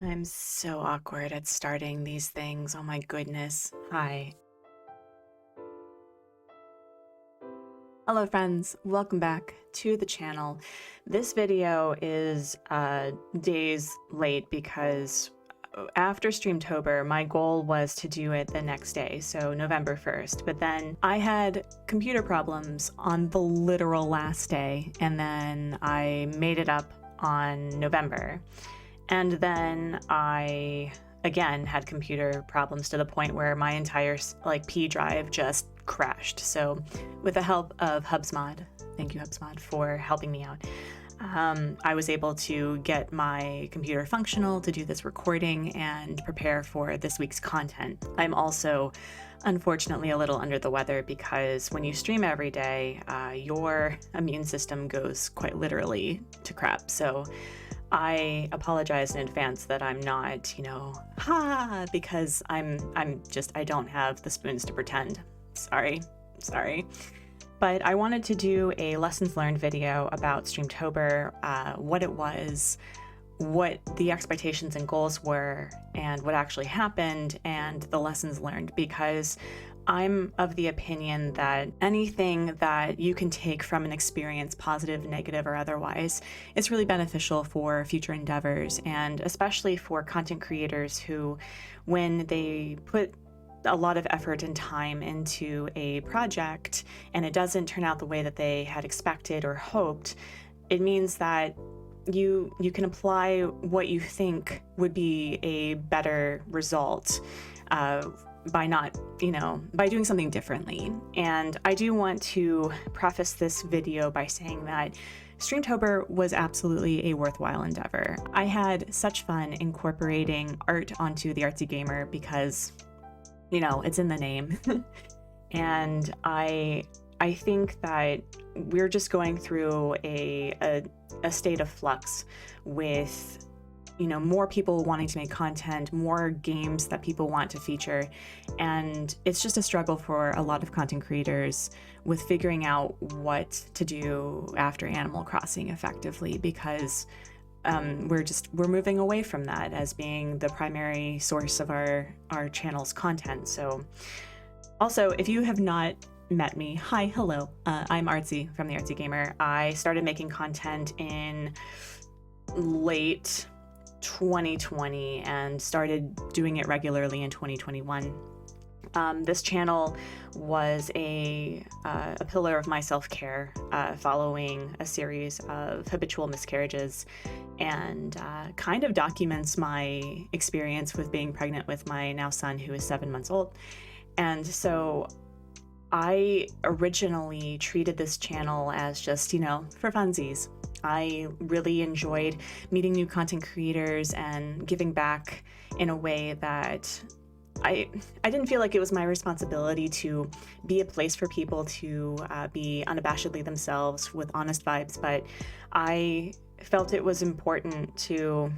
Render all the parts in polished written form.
I'm so awkward at starting these things. Oh my goodness. Hi. Hello friends, welcome back to the channel. This video is days late because after Streamtober, my goal was to do it the next day, so November 1st, but then I had computer problems on the literal last day, and then I made it up on November. And then I again had computer problems to the point where my entire P drive just crashed. So with the help of Hubsmod, thank you Hubsmod for helping me out, I was able to get my computer functional to do this recording and prepare for this week's content. I'm also unfortunately a little under the weather because when you stream every day, your immune system goes quite literally to crap. So I apologize in advance that I'm not, because I don't have the spoons to pretend. Sorry. But I wanted to do a lessons learned video about Streamtober, what it was, what the expectations and goals were, and what actually happened, and the lessons learned, because I'm of the opinion that anything that you can take from an experience, positive, negative, or otherwise, is really beneficial for future endeavors, and especially for content creators who, when they put a lot of effort and time into a project and it doesn't turn out the way that they had expected or hoped, it means that you can apply what you think would be a better result by doing something differently. And I do want to preface this video by saying that Streamtober was absolutely a worthwhile endeavor. I had such fun incorporating art onto the Artsy Gamer because, it's in the name. And I think that we're just going through a state of flux with more people wanting to make content, more games that people want to feature. And it's just a struggle for a lot of content creators with figuring out what to do after Animal Crossing effectively, because we're moving away from that as being the primary source of our channel's content. So also, if you have not met me, hello, I'm Artsy from the Artsy Gamer. I started making content in late 2020 and started doing it regularly in 2021. This channel was a pillar of my self-care following a series of habitual miscarriages, and kind of documents my experience with being pregnant with my now son, who is 7 months old. And so I originally treated this channel as just, for funsies. I really enjoyed meeting new content creators and giving back in a way that I didn't feel like it was my responsibility to be a place for people to be unabashedly themselves with honest vibes, but I felt it was important to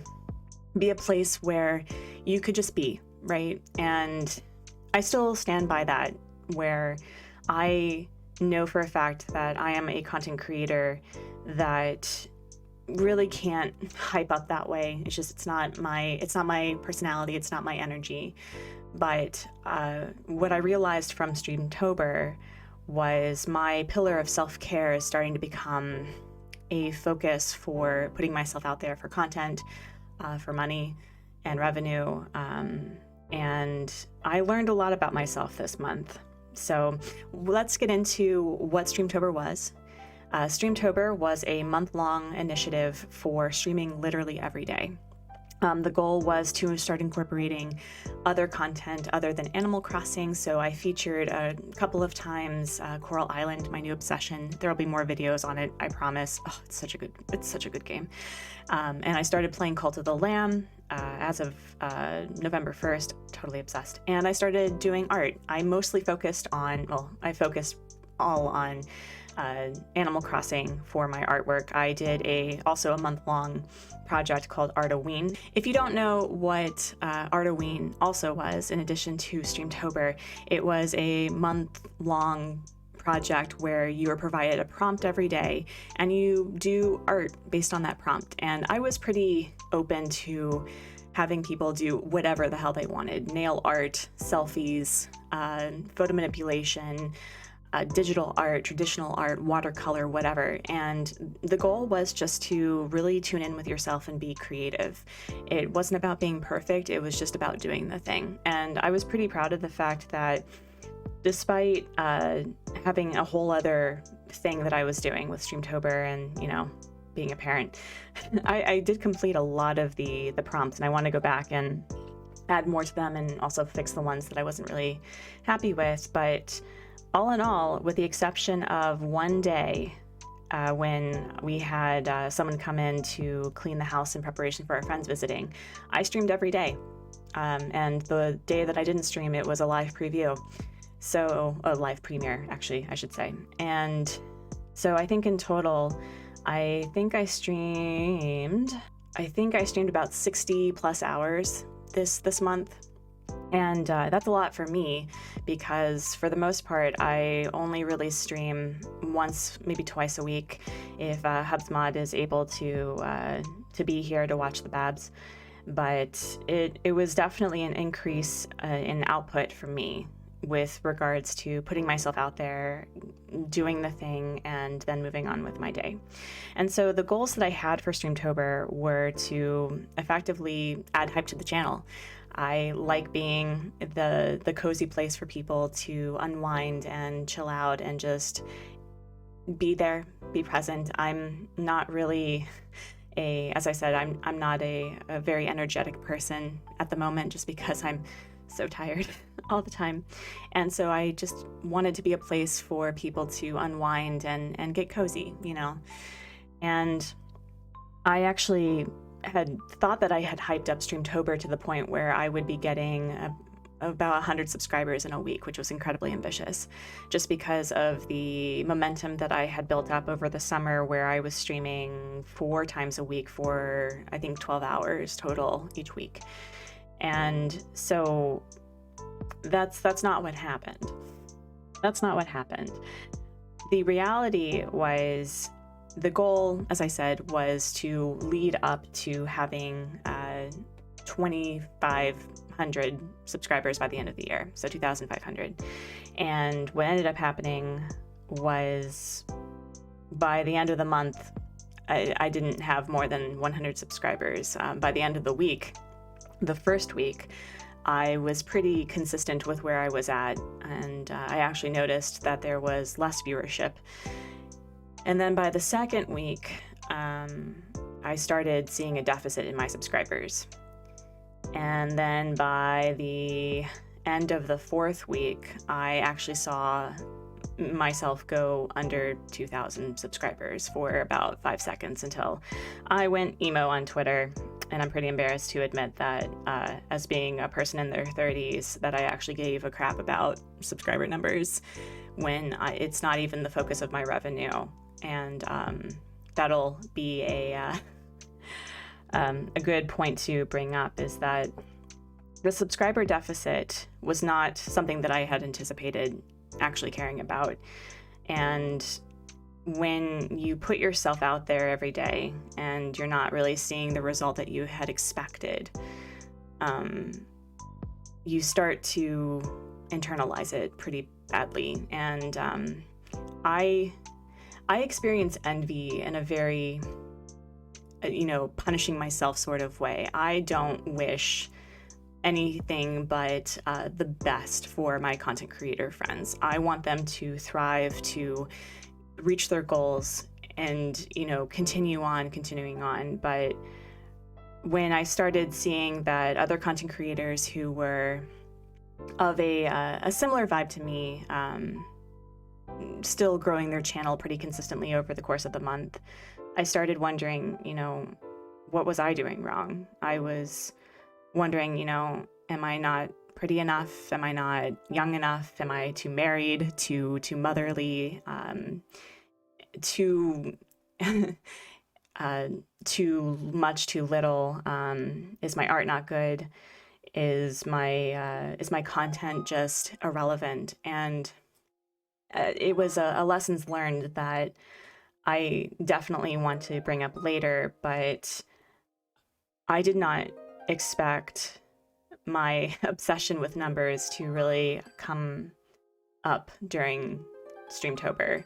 be a place where you could just be, right? And I still stand by that, where I know for a fact that I am a content creator that really can't hype up that way. It's not my personality, it's not my energy. But what I realized from Streamtober was my pillar of self-care is starting to become a focus for putting myself out there for content, for money and revenue. And I learned a lot about myself this month. So let's get into what Streamtober was. Streamtober was a month-long initiative for streaming literally every day. The goal was to start incorporating other content other than Animal Crossing, so I featured a couple of times Coral Island, my new obsession. There'll be more videos on it, I promise. Oh, it's such a good game. And I started playing Cult of the Lamb as of November 1st, totally obsessed. And I started doing art. I focused all on Animal Crossing for my artwork. I did also a month-long project called Artoween. If you don't know what Artoween also was, in addition to Streamtober, it was a month-long project where you are provided a prompt every day and you do art based on that prompt. And I was pretty open to having people do whatever the hell they wanted: nail art, selfies, photo manipulation, digital art, traditional art, watercolor, whatever. And the goal was just to really tune in with yourself and be creative. It wasn't about being perfect, it was just about doing the thing. And I was pretty proud of the fact that despite having a whole other thing that I was doing with Streamtober and, being a parent, I did complete a lot of the prompts, and I want to go back and add more to them and also fix the ones that I wasn't really happy with. But all in all, with the exception of one day when we had someone come in to clean the house in preparation for our friends visiting, I streamed every day. And the day that I didn't stream, it was a live preview. So a live premiere, actually, I should say. And so I think in total, I think I streamed about 60 plus hours this month. And that's a lot for me, because for the most part, I only really stream once, maybe twice a week, if Hubsmod is able to be here to watch the Babs. But it was definitely an increase in output for me, with regards to putting myself out there, doing the thing, and then moving on with my day. And so the goals that I had for Streamtober were to effectively add hype to the channel. I like being the cozy place for people to unwind and chill out and just be there, be present. I'm not really as I said, I'm not a very energetic person at the moment, just because I'm so tired all the time. And so I just wanted to be a place for people to unwind and get cozy, And I actually had thought that I had hyped up Streamtober to the point where I would be getting about 100 subscribers in a week, which was incredibly ambitious, just because of the momentum that I had built up over the summer, where I was streaming 4 times a week for, I think, 12 hours total each week. And so that's not what happened. That's not what happened. The reality was, the goal, as I said, was to lead up to having 2,500 subscribers by the end of the year, so 2,500. And what ended up happening was, by the end of the month, I didn't have more than 100 subscribers. By the end of the week, the first week, I was pretty consistent with where I was at, and I actually noticed that there was less viewership. And then by the second week, I started seeing a deficit in my subscribers. And then by the end of the 4th week, I actually saw myself go under 2,000 subscribers for about 5 seconds, until I went emo on Twitter. And I'm pretty embarrassed to admit that, as being a person in their 30s, that I actually gave a crap about subscriber numbers when it's not even the focus of my revenue. And that'll be a good point to bring up, is that the subscriber deficit was not something that I had anticipated actually caring about. And when you put yourself out there every day and you're not really seeing the result that you had expected, you start to internalize it pretty badly. And I experience envy in a very, punishing myself sort of way. I don't wish anything but the best for my content creator friends. I want them to thrive, to reach their goals, and continuing on. But when I started seeing that other content creators who were of a similar vibe to me, still growing their channel pretty consistently over the course of the month, I started wondering, what was I doing wrong? I was wondering, am I not pretty enough? Am I not young enough? Am I too married, too motherly, too too much, too little? Is my art not good? Is my content just irrelevant? And it was a lessons learned that I definitely want to bring up later, but I did not expect my obsession with numbers to really come up during Streamtober.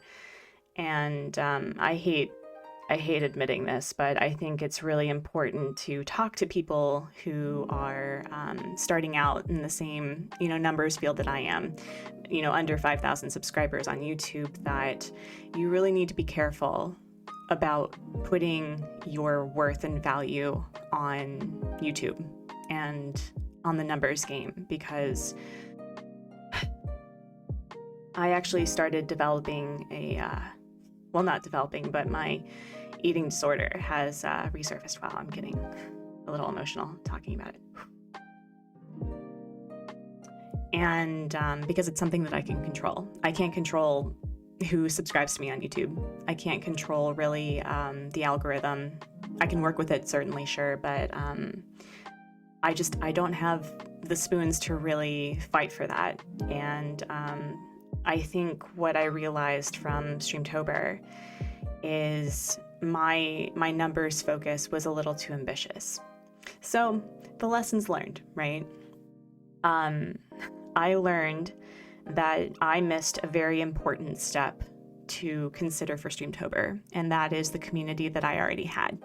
And I hate admitting this, but I think it's really important to talk to people who are starting out in the same, numbers field that I am, under 5,000 subscribers on YouTube, that you really need to be careful about putting your worth and value on YouTube and on the numbers game, because I actually started developing but my eating disorder has resurfaced. Wow, I'm getting a little emotional talking about it. And because it's something that I can control. I can't control who subscribes to me on YouTube. I can't control really the algorithm. I can work with it, certainly, sure, but I don't have the spoons to really fight for that. And I think what I realized from Streamtober is my numbers focus was a little too ambitious. So the lessons learned, right? I learned that I missed a very important step to consider for Streamtober, and that is the community that I already had.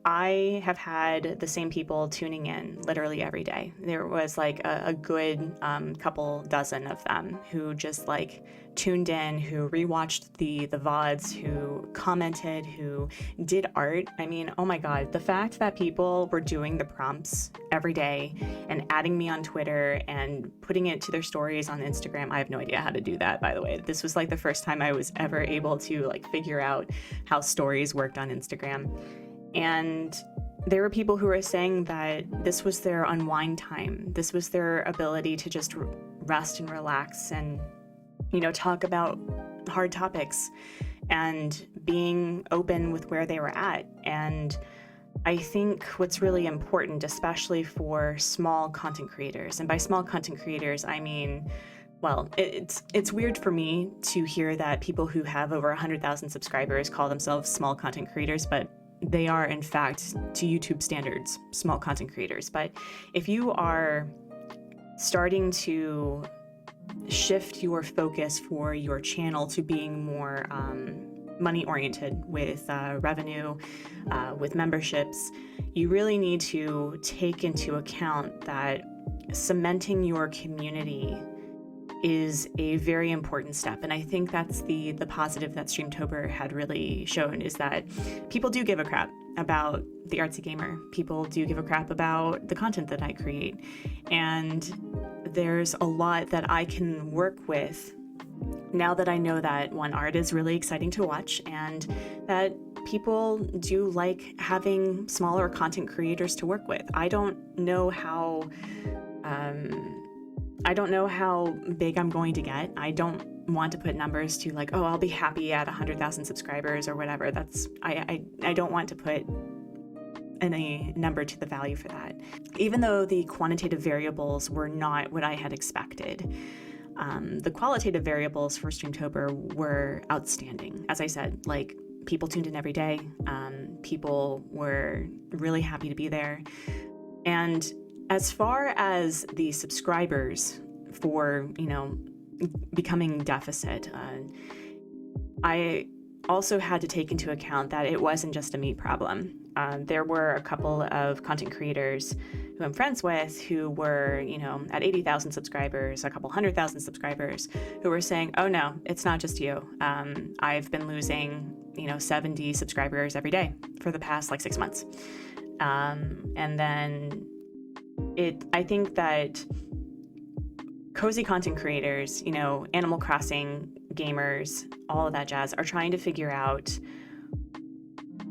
I have had the same people tuning in literally every day. There was like a good couple dozen of them who just tuned in, who rewatched the VODs, who commented, who did art. I mean, oh my God, the fact that people were doing the prompts every day and adding me on Twitter and putting it to their stories on Instagram. I have no idea how to do that, by the way. This was the first time I was ever able to figure out how stories worked on Instagram. And there were people who were saying that this was their unwind time. This was their ability to just rest and relax and, talk about hard topics and being open with where they were at. And I think what's really important, especially for small content creators, and by small content creators, I mean, well, it's weird for me to hear that people who have over 100,000 subscribers call themselves small content creators, but they are, in fact, to YouTube standards, small content creators. But if you are starting to shift your focus for your channel to being more money-oriented with revenue, with memberships, you really need to take into account that cementing your community is a very important step. And I think that's the positive that Streamtober had really shown, is that people do give a crap about the artsy gamer. People do give a crap about the content that I create. And there's a lot that I can work with now that I know that, one, art is really exciting to watch, and that people do like having smaller content creators to work with. I don't know how big I'm going to get. I don't want to put numbers to I'll be happy at 100,000 subscribers or whatever. I don't want to put any number to the value for that. Even though the quantitative variables were not what I had expected, the qualitative variables for Streamtober were outstanding. As I said, people tuned in every day. People were really happy to be there. And as far as the subscribers for, becoming deficit, I also had to take into account that it wasn't just a me problem. There were a couple of content creators who I'm friends with who were, at 80,000 subscribers, a couple 100,000 subscribers, who were saying, oh no, it's not just you. I've been losing, 70 subscribers every day for the past 6 months. And then I think that cozy content creators, Animal Crossing gamers, all of that jazz, are trying to figure out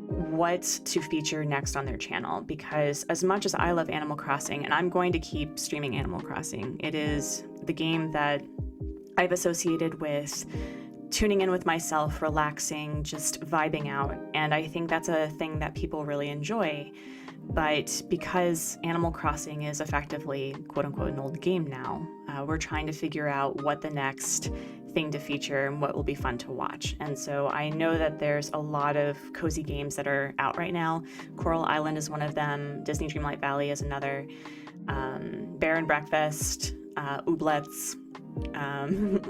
what to feature next on their channel, because as much as I love Animal Crossing, and I'm going to keep streaming Animal Crossing, it is the game that I've associated with tuning in with myself, relaxing, just vibing out, and I think that's a thing that people really enjoy. But because Animal Crossing is effectively, quote unquote, an old game now, we're trying to figure out what the next thing to feature and what will be fun to watch. And so I know that there's a lot of cozy games that are out right now. Coral Island is one of them. Disney Dreamlight Valley is another. Bear and Breakfast, Ooblets,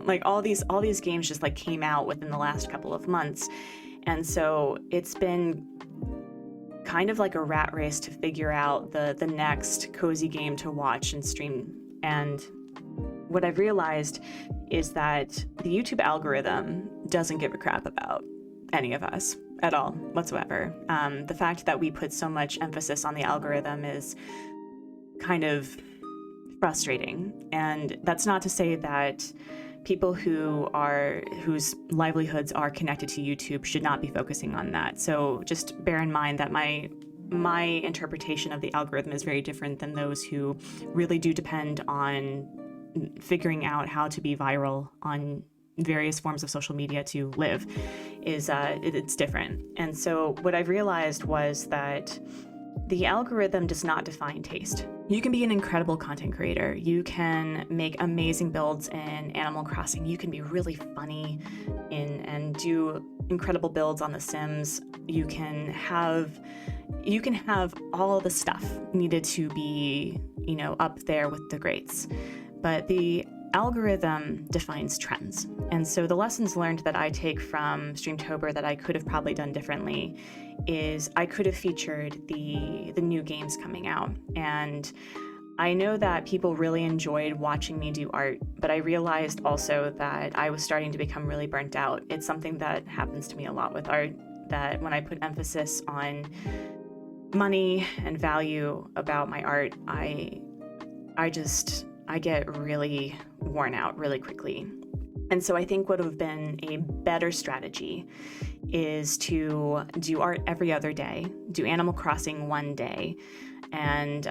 like all these games just like came out within the last couple of months. And so it's been kind of like a rat race to figure out the next cozy game to watch and stream. And what I've realized is that the YouTube algorithm doesn't give a crap about any of us at all whatsoever. The fact that we put so much emphasis on the algorithm is kind of frustrating. And that's not to say that people whose livelihoods are connected to YouTube should not be focusing on that. So just bear in mind that my interpretation of the algorithm is very different than those who really do depend on figuring out how to be viral on various forms of social media to live. It's different. And so what I've realized was that the algorithm does not define taste. You can be an incredible content creator. You can make amazing builds in Animal Crossing. You can be really funny and do incredible builds on The Sims. You can have all the stuff needed to be, up there with the greats. But the algorithm defines trends. And so the lessons learned that I take from Streamtober that I could have probably done differently is I could have featured the new games coming out. And I know that people really enjoyed watching me do art, but I realized also that I was starting to become really burnt out. It's something that happens to me a lot with art, that when I put emphasis on money and value about my art, I get really worn out really quickly. And so I think what would have been a better strategy is to do art every other day, do Animal Crossing one day, and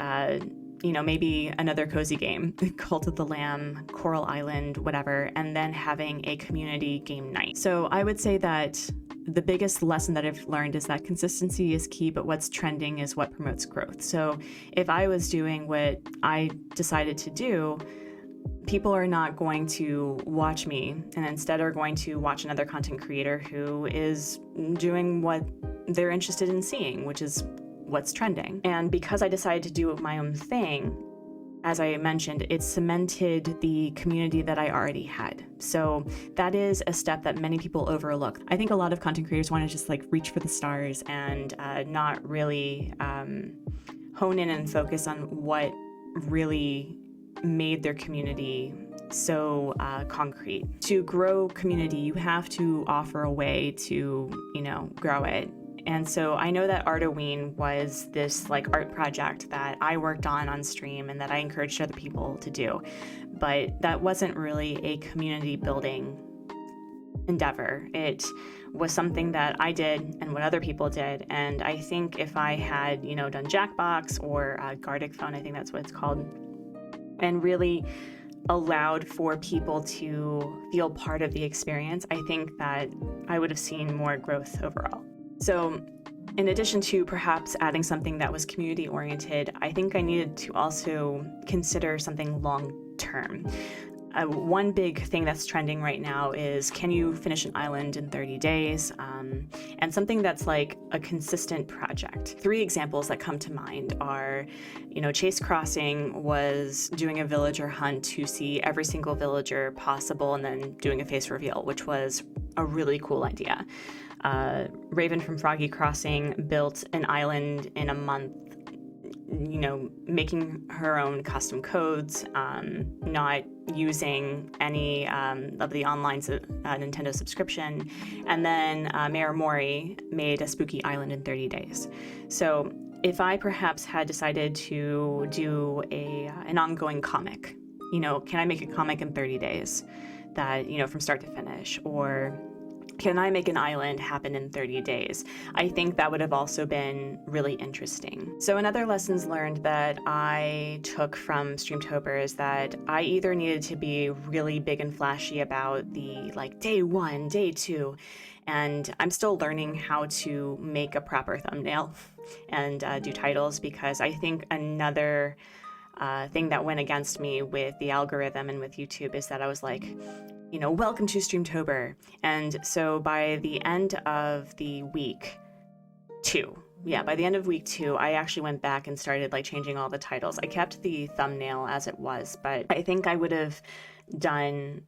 maybe another cozy game, Cult of the Lamb, Coral Island, whatever, and then having a community game night. So I would say that the biggest lesson that I've learned is that consistency is key, but what's trending is what promotes growth. So if I was doing what I decided to do, people are not going to watch me and instead are going to watch another content creator who is doing what they're interested in seeing, which is what's trending. And because I decided to do my own thing, as I mentioned, it cemented the community that I already had. So that is a step that many people overlook. I think a lot of content creators want to just reach for the stars and not really hone in and focus on what really made their community so concrete. To grow community, you have to offer a way to, grow it. And so I know that Artoween was this art project that I worked on stream and that I encouraged other people to do. But that wasn't really a community building endeavor. It was something that I did and what other people did. And I think if I had, done Jackbox or Gardic Phone, I think that's what it's called, and really allowed for people to feel part of the experience, I think that I would have seen more growth overall. So in addition to perhaps adding something that was community oriented, I think I needed to also consider something long term. One big thing that's trending right now is, can you finish an island in 30 days? And something that's like a consistent project. 3 examples that come to mind are, Chase Crossing was doing a villager hunt to see every single villager possible and then doing a face reveal, which was a really cool idea. Raven from Froggy Crossing built an island in a month, making her own custom codes, not using any of the online Nintendo subscription. And then Mayor Morri made a spooky island in 30 days. So if I perhaps had decided to do an ongoing comic, can I make a comic in 30 days that, from start to finish? Or can I make an island happen in 30 days? I think that would have also been really interesting. So another lessons learned that I took from Streamtober is that I either needed to be really big and flashy about the day 1, day 2, and I'm still learning how to make a proper thumbnail and do titles, because I think another thing that went against me with the algorithm and with YouTube is that I was like, welcome to Streamtober. And so by the end of the week 2, by the end of week 2, I actually went back and started like changing all the titles. I kept the thumbnail as it was, but I think I would have done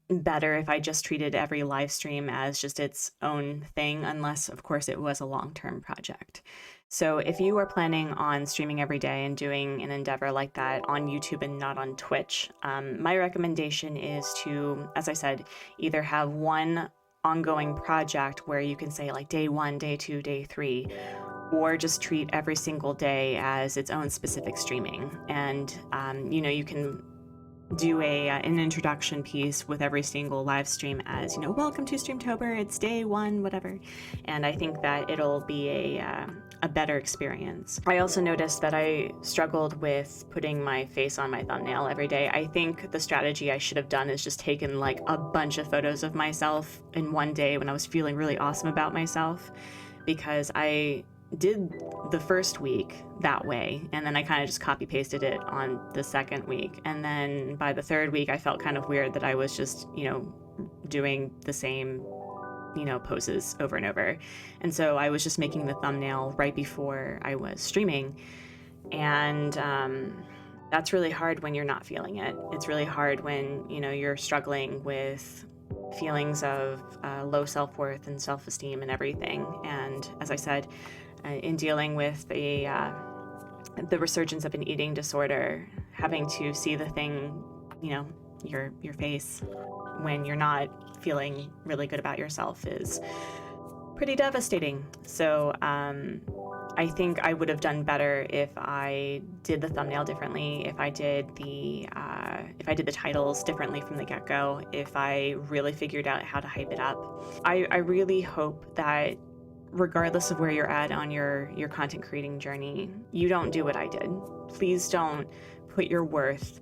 better if I just treated every live stream as just its own thing, unless of course it was a long-term project. So if you are planning on streaming every day and doing an endeavor like that on YouTube and not on Twitch, my recommendation is to, as I said, either have one ongoing project where you can say like day 1, day 2, day 3, or just treat every single day as its own specific streaming. And you can do an introduction piece with every single live stream as, welcome to Streamtober, it's day 1, whatever. And I think that it'll be a better experience. I also noticed that I struggled with putting my face on my thumbnail every day. I think the strategy I should have done is just taken like a bunch of photos of myself in one day when I was feeling really awesome about myself, because I did the first week that way, and then I kind of just copy pasted it on the second week, and then by the third week I felt kind of weird that I was just doing the same poses over and over. And so I was just making the thumbnail right before I was streaming, and that's really hard when you're not feeling it. It's really hard when you're struggling with feelings of low self-worth and self-esteem and everything. And as I said, in dealing with the resurgence of an eating disorder, having to see the thing, your face when you're not feeling really good about yourself is pretty devastating. So I think I would have done better if I did the thumbnail differently, if I did the titles differently from the get-go, if I really figured out how to hype it up. I really hope that regardless of where you're at on your content creating journey, you don't do what I did. Please don't put your worth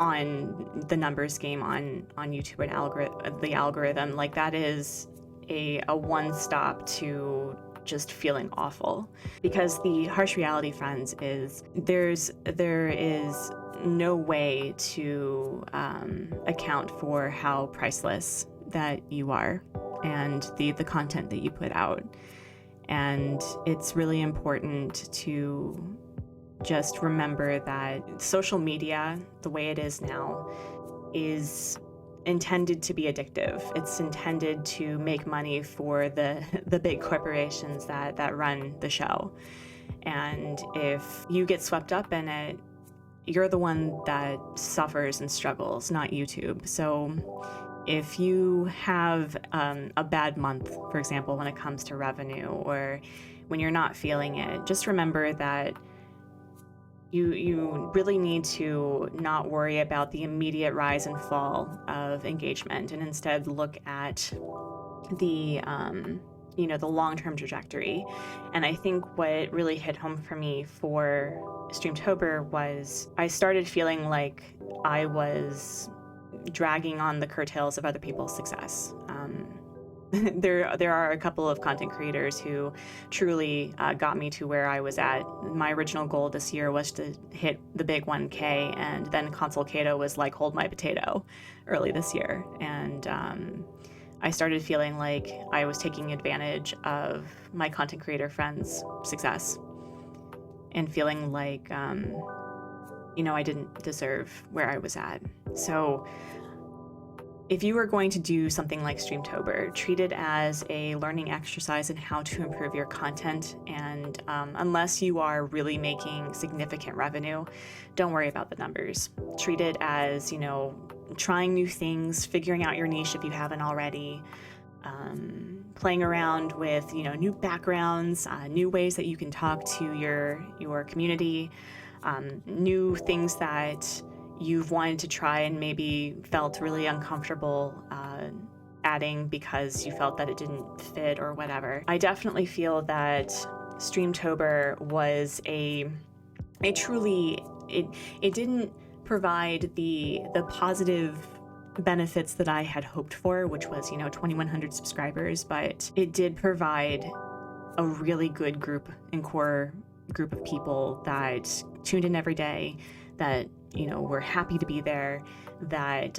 on the numbers game on YouTube and the algorithm. Like, that is a one stop to just feeling awful. Because the harsh reality, friends, is there is no way to account for how priceless that you are and the content that you put out. And it's really important to just remember that social media, the way it is now, is intended to be addictive. It's intended to make money for the big corporations that run the show. And if you get swept up in it, you're the one that suffers and struggles, not YouTube. So if you have a bad month, for example, when it comes to revenue, or when you're not feeling it, just remember that you really need to not worry about the immediate rise and fall of engagement, and instead look at the long-term trajectory. And I think what really hit home for me for Streamtober was I started feeling like I was dragging on the curtails of other people's success. There are a couple of content creators who truly got me to where I was at. My original goal this year was to hit the big 1K, and then Consul Kato was like, hold my potato, early this year. And I started feeling like I was taking advantage of my content creator friends' success, and feeling like I didn't deserve where I was at. So if you are going to do something like Streamtober, treat it as a learning exercise in how to improve your content. And unless you are really making significant revenue, don't worry about the numbers. Treat it as, trying new things, figuring out your niche if you haven't already, playing around with, new backgrounds, new ways that you can talk to your community, new things that you've wanted to try and maybe felt really uncomfortable adding because you felt that it didn't fit or whatever. I definitely feel that Streamtober was it didn't provide the positive benefits that I had hoped for, which was 2,100 subscribers, but it did provide a really good group and core group of people that tuned in every day, that, were happy to be there, that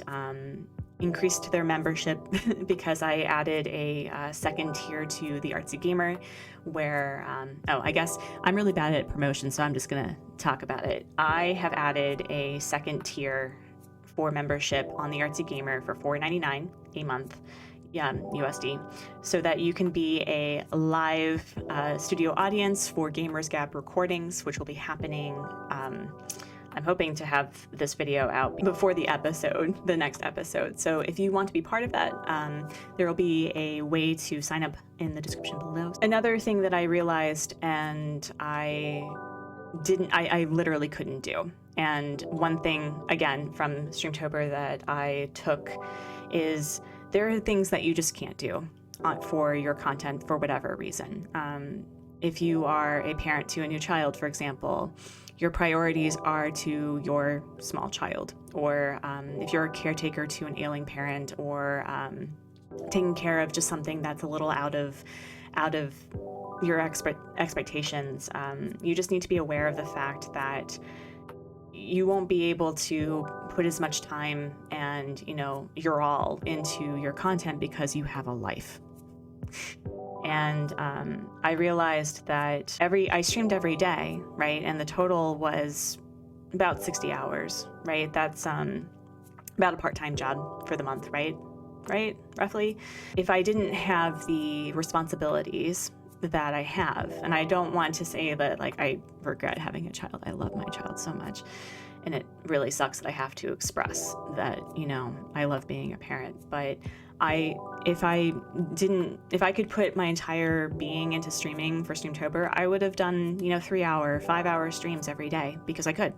increased their membership because I added a second tier to the Artsy Gamer where, I guess I'm really bad at promotion, so I'm just going to talk about it. I have added a second tier for membership on the Artsy Gamer for $4.99 a month. USD, so that you can be a live studio audience for Gamers Gap recordings, which will be happening. I'm hoping to have this video out before the next episode. So if you want to be part of that, there will be a way to sign up in the description below. Another thing that I realized and I literally couldn't do. And one thing, again, from Streamtober that I took is there are things that you just can't do for your content for whatever reason. If you are a parent to a new child, for example, your priorities are to your small child, or if you're a caretaker to an ailing parent, or taking care of just something that's a little out of your expectations, you just need to be aware of the fact that you won't be able to put as much time and, your all into your content because you have a life. And I realized that I streamed every day, right? And the total was about 60 hours, right? That's about a part-time job for the month, right? Roughly. If I didn't have the responsibilities that I have, and I don't want to say that I regret having a child. I love my child so much, and it really sucks that I have to express that I love being a parent. But if I could put my entire being into streaming for Streamtober, I would have done 3-hour, 5-hour streams every day because I could.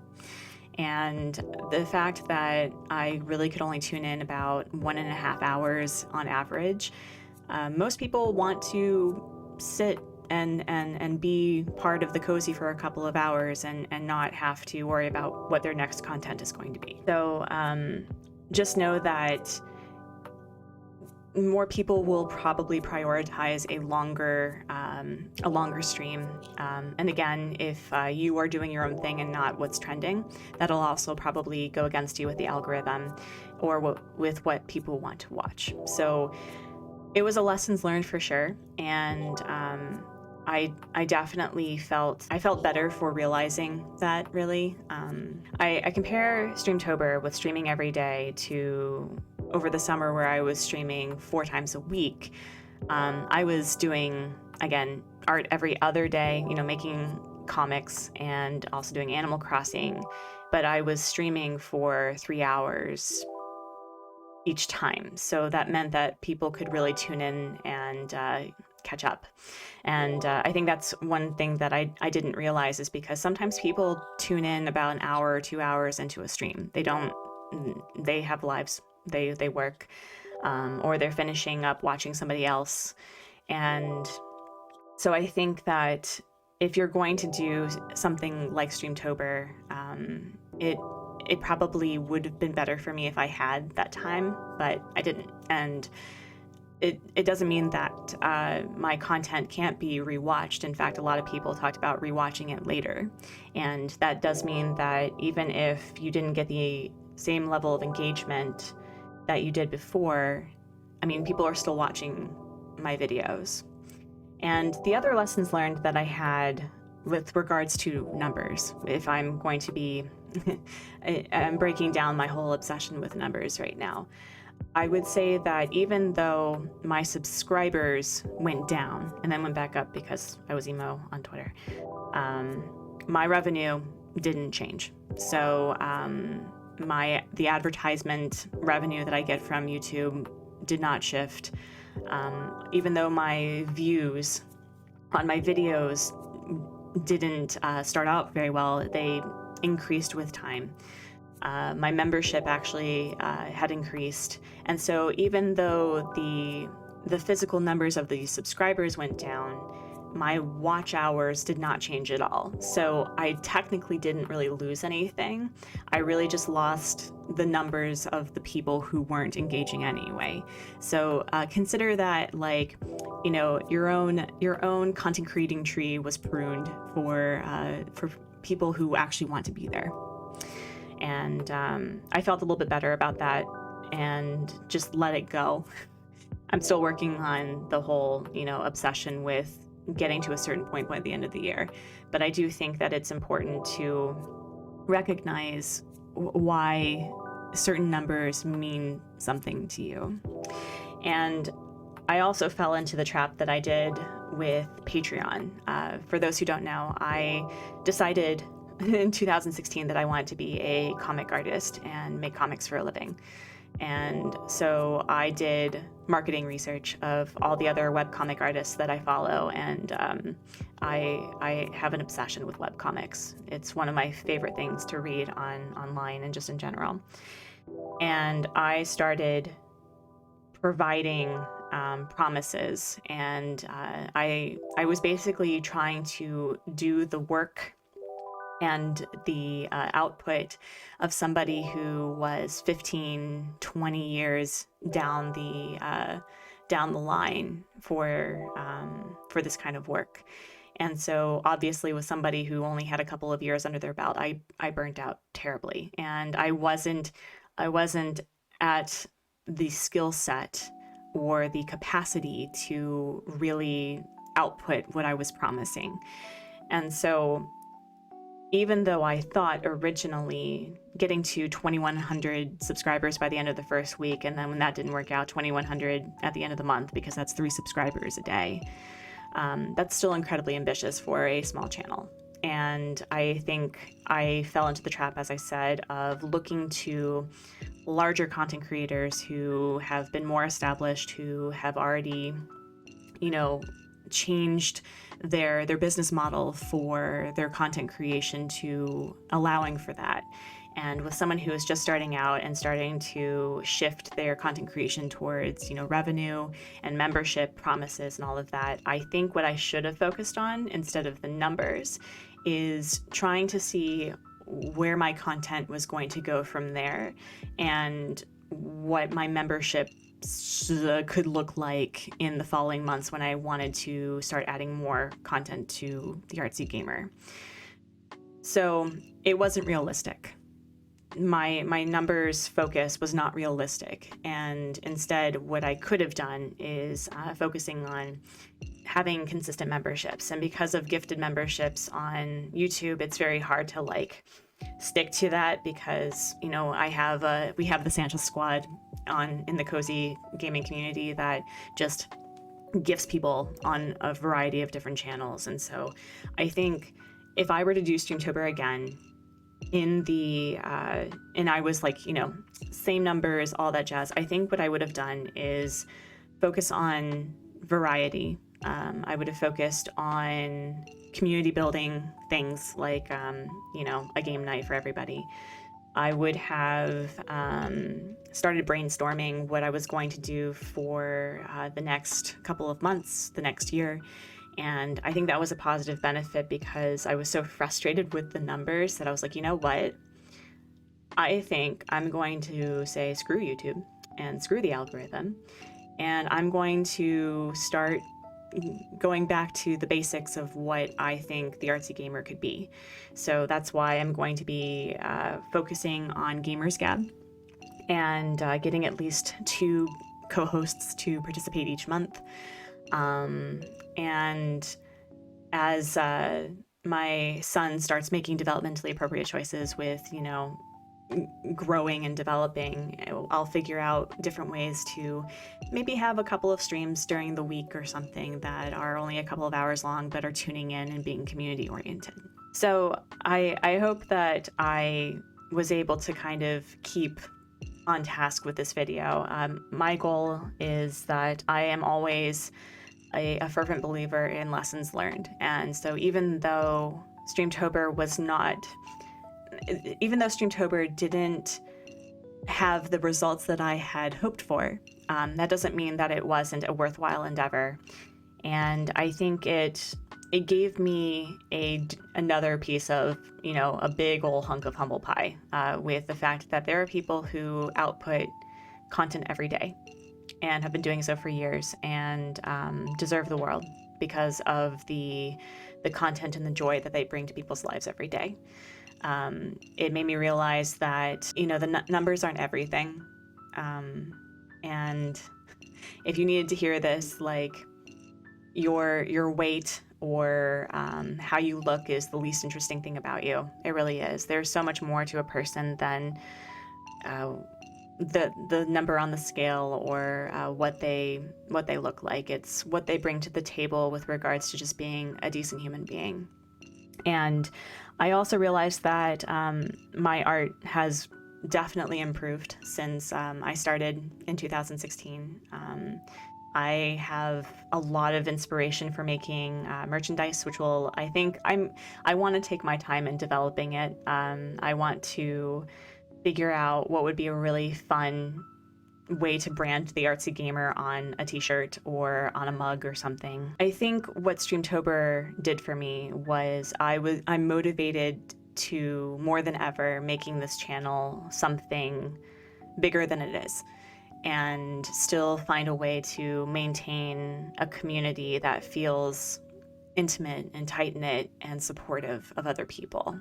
And the fact that I really could only tune in about 1.5 hours on average, most people want to sit and be part of the cozy for a couple of hours and not have to worry about what their next content is going to be. So just know that more people will probably prioritize a longer stream. And again, if you are doing your own thing and not what's trending, that'll also probably go against you with the algorithm or with what people want to watch. So it was a lessons learned for sure, and I definitely felt better for realizing that. Really, I compare Streamtober with streaming every day to over the summer where I was streaming 4 times a week. I was doing, again, art every other day, making comics and also doing Animal Crossing, but I was streaming for 3 hours each time. So that meant that people could really tune in and catch up. And I think that's one thing that I didn't realize, is because sometimes people tune in about an hour or 2 hours into a stream. They have lives, they work, or they're finishing up watching somebody else. And so I think that if you're going to do something like Streamtober, it probably would have been better for me if I had that time, but I didn't. And it doesn't mean that my content can't be rewatched. In fact, a lot of people talked about rewatching it later. And that does mean that even if you didn't get the same level of engagement that you did before, people are still watching my videos. And the other lessons learned that I had with regards to numbers, if I'm going to be, I'm breaking down my whole obsession with numbers right now. I would say that even though my subscribers went down and then went back up because I was emo on Twitter, my revenue didn't change. So the advertisement revenue that I get from YouTube did not shift. Even though my views on my videos didn't start out very well, they increased with time. My membership actually had increased. And so even though the physical numbers of the subscribers went down, my watch hours did not change at all. So I technically didn't really lose anything. I really just lost the numbers of the people who weren't engaging anyway. So consider that like your own content creating tree was pruned for people who actually want to be there. And I felt a little bit better about that and just let it go. I'm still working on the whole, obsession with getting to a certain point by the end of the year. But I do think that it's important to recognize why certain numbers mean something to you. And I also fell into the trap that I did with Patreon. For those who don't know, I decided in 2016 that I wanted to be a comic artist and make comics for a living. And so I did marketing research of all the other webcomic artists that I follow, and I have an obsession with webcomics. It's one of my favorite things to read online and just in general. And I started providing promises, and I was basically trying to do the work and the output of somebody who was 15, 20 years down the line for this kind of work. And so obviously with somebody who only had a couple of years under their belt, I burnt out terribly. And I wasn't at the skill set or the capacity to really output what I was promising. And so even though I thought originally getting to 2,100 subscribers by the end of the first week, and then when that didn't work out, 2,100 at the end of the month, because that's 3 subscribers a day, that's still incredibly ambitious for a small channel. And I think I fell into the trap, as I said, of looking to larger content creators who have been more established, who have already, changed their business model for their content creation to allowing for that. And with someone who is just starting out and starting to shift their content creation towards, revenue and membership promises and all of that, I think what I should have focused on instead of the numbers is trying to see where my content was going to go from there and what my membership could look like in the following months when I wanted to start adding more content to the Artsy Gamer. So it wasn't realistic. My numbers focus was not realistic, and instead what I could have done is focusing on having consistent memberships. And because of gifted memberships on YouTube, it's very hard to stick to that because we have the Sanchez Squad in the cozy gaming community that just gifts people on a variety of different channels. And so I think if I were to do Streamtober again and I was same numbers, all that jazz, I think what I would have done is focus on variety. I would have focused on community building things like, a game night for everybody. I would have started brainstorming what I was going to do for the next couple of months, the next year. And I think that was a positive benefit because I was so frustrated with the numbers that I was like, you know what? I think I'm going to say screw YouTube and screw the algorithm. And I'm going to start going back to the basics of what I think the Artsy Gamer could be. So that's why I'm going to be focusing on Gamers Gab and getting at least 2 co-hosts to participate each month. And as my son starts making developmentally appropriate choices with, growing and developing, I'll figure out different ways to maybe have a couple of streams during the week or something that are only a couple of hours long but are tuning in and being community oriented. So I hope that I was able to kind of keep on task with this video. My goal is that I am always a fervent believer in lessons learned. And so even though Streamtober didn't have the results that I had hoped for, that doesn't mean that it wasn't a worthwhile endeavor. And I think it gave me another piece of, a big old hunk of humble pie with the fact that there are people who output content every day. and have been doing so for years, and deserve the world because of the content and the joy that they bring to people's lives every day. It made me realize that, you know, the numbers aren't everything. And if you needed to hear this, like, your weight or how you look is the least interesting thing about you. It really is. There's so much more to a person than the number on the scale or what they look like. It's what they bring to the table with regards to just being a decent human being. And I also realized that my art has definitely improved since I started in 2016. I have a lot of inspiration for making merchandise, which will, I want to take my time in developing it. I want to figure out what would be a really fun way to brand the Artsy Gamer on a t-shirt or on a mug or something. I think what Streamtober did for me was I'm motivated to, more than ever, making this channel something bigger than it is, and still find a way to maintain a community that feels intimate and tight-knit and supportive of other people.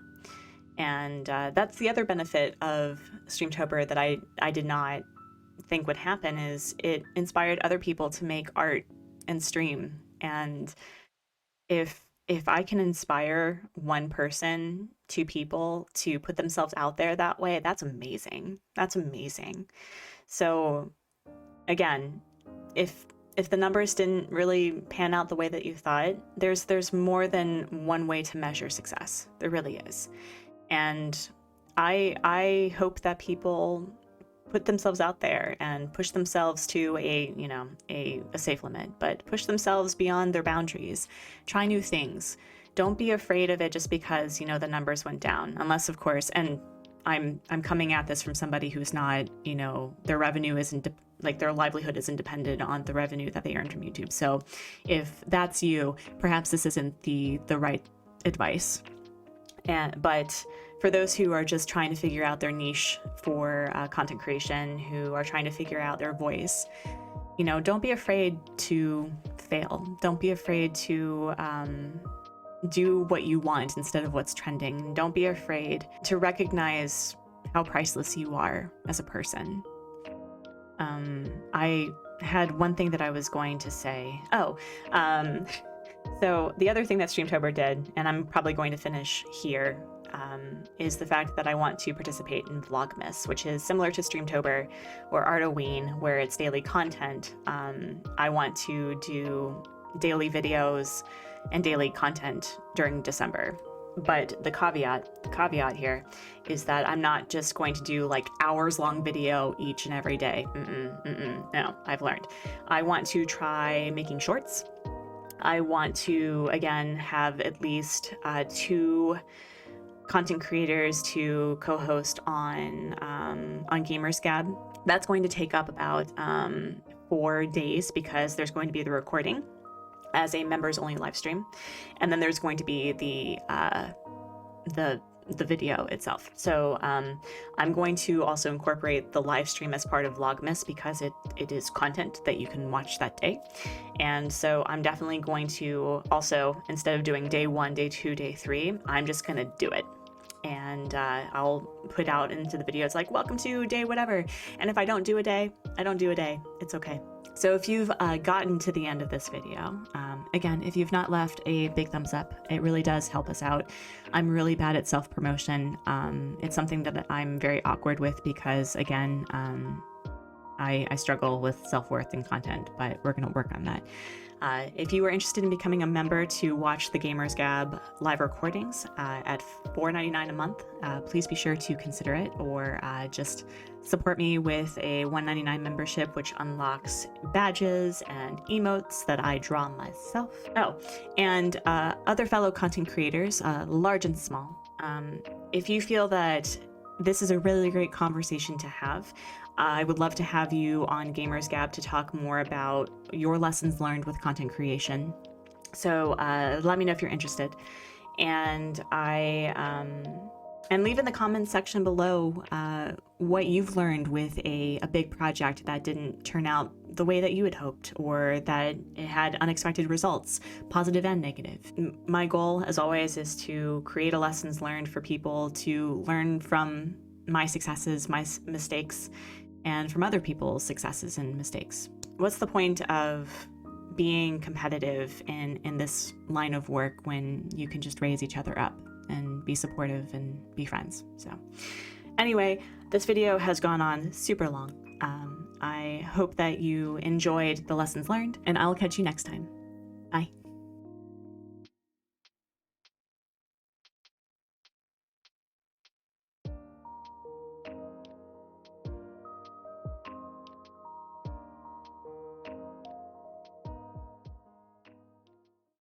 And that's the other benefit of Streamtober that I did not think would happen, is it inspired other people to make art and stream. And if I can inspire one person, two people to put themselves out there that way, that's amazing. That's amazing. So again, if the numbers didn't really pan out the way that you thought, there's more than one way to measure success. There really is. And I hope that people put themselves out there and push themselves to a safe limit, but push themselves beyond their boundaries. Try new things. Don't be afraid of it just because, you know, the numbers went down. Unless, of course, and I'm coming at this from somebody who's not, you know, their revenue isn't like their livelihood isn't dependent on the revenue that they earn from YouTube. So if that's you, perhaps this isn't the right advice. But for those who are just trying to figure out their niche for content creation, who are trying to figure out their voice, you know, don't be afraid to fail. Don't be afraid to do what you want instead of what's trending. Don't be afraid to recognize how priceless you are as a person. I had one thing that I was going to say. So the other thing that Streamtober did, and I'm probably going to finish here, is the fact that I want to participate in Vlogmas, which is similar to Streamtober or Artoween, where it's daily content. I want to do daily videos and daily content during December. But the caveat here is that I'm not just going to do like hours-long video each and every day. No, I've learned. I want to try making shorts. I want to, again, have at least 2 content creators to co-host on Gamers Gab. That's going to take up about 4 days because there's going to be the recording as a members-only live stream, and then there's going to be the video itself. So I'm going to also incorporate the live stream as part of Vlogmas because it is content that you can watch that day. And so I'm definitely going to also, instead of doing day 1, day 2, day 3, I'm just going to do it. And I'll put out into the videos like, welcome to day whatever. And if I don't do a day, I don't do a day. It's okay. So if you've gotten to the end of this video, again, if you've not left a big thumbs up, it really does help us out. I'm really bad at self-promotion. It's something that I'm very awkward with because, again, I struggle with self-worth and content, but we're going to work on that. If you are interested in becoming a member to watch the Gamers Gab live recordings at $4.99 a month, please be sure to consider it, or just support me with a $1.99 membership, which unlocks badges and emotes that I draw myself. Oh, and other fellow content creators, large and small. If you feel that this is a really great conversation to have, I would love to have you on Gamers Gab to talk more about your lessons learned with content creation. So let me know if you're interested. And and leave in the comments section below what you've learned with a big project that didn't turn out the way that you had hoped, or that it had unexpected results, positive and negative. My goal, as always, is to create a lessons learned for people to learn from my successes, my mistakes, and from other people's successes and mistakes. What's the point of being competitive in this line of work when you can just raise each other up and be supportive and be friends? So anyway, this video has gone on super long. I hope that you enjoyed the lessons learned, and I'll catch you next time. Bye.